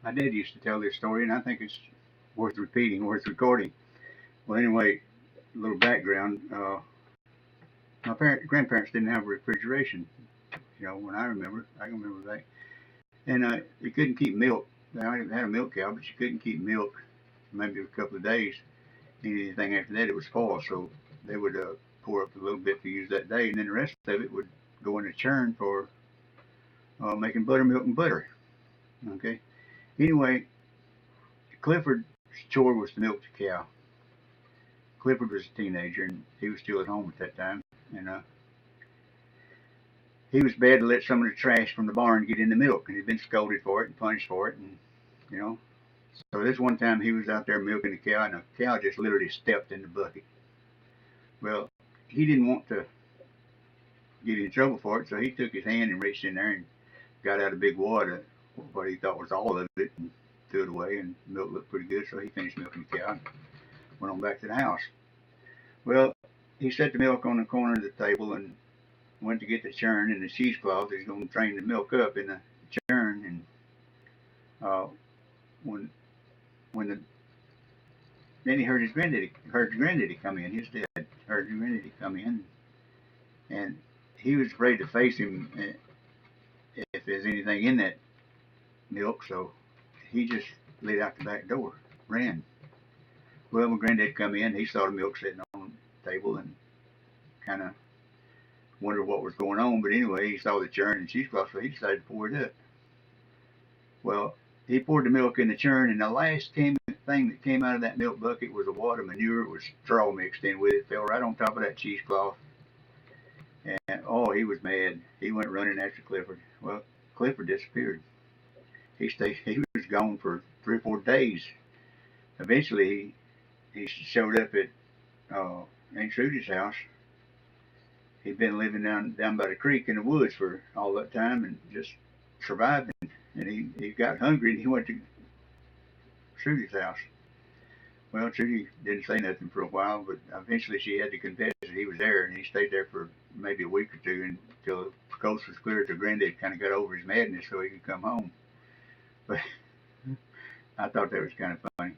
My dad used to tell this story, and I think it's worth repeating, worth recording. Well, anyway, a little background. My grandparents didn't have refrigeration. When I can remember that. And you couldn't keep milk. I had a milk cow, but you couldn't keep milk maybe a couple of days. Anything after that, it was spoiled. So they would pour up a little bit to use that day, and then the rest of it would go in a churn for making buttermilk and butter. Okay. Anyway, Clifford's chore was to milk the cow. Clifford was a teenager, and he was still at home at that time. And he was bad to let some of the trash from the barn get in the milk, and he'd been scolded for it and punished for it. And you know, so this one time he was out there milking the cow, and the cow just literally stepped in the bucket. Well, he didn't want to get in trouble for it, so he took his hand and reached in there and got out a big wad of what he thought was all of it and threw it away. And the milk looked pretty good, so he finished milking the cow and went on back to the house. Well, he set the milk on the corner of the table and went to get the churn and the cheesecloth. He's going to drain the milk up in the churn. And uh, when when the then he heard his granddaddy come in. His dad heard his granddaddy come in, and he was afraid to face him if there's anything in that milk. So he just lit out the back door, ran. Well, my granddad come in. He saw the milk sitting on the table and kind of wondered what was going on. But anyway, he saw the churn and cheesecloth, so he decided to pour it up. Well, he poured the milk in the churn, and the last thing that came out of that milk bucket was a wad of manure with straw mixed in with it. Fell right on top of that cheesecloth. And oh, he was mad. He went running after Clifford. Well, Clifford disappeared. He stayed. He was gone for 3 or 4 days. Eventually, he showed up at Aunt Trudy's house. He'd been living down by the creek in the woods for all that time and just survived. And he got hungry and he went to Trudy's house. Well, Trudy didn't say nothing for a while, but eventually she had to confess that he was there, and he stayed there for maybe a week or two until the coast was clear. Till Granddad kind of got over his madness, so he could come home. But I thought that was kind of funny.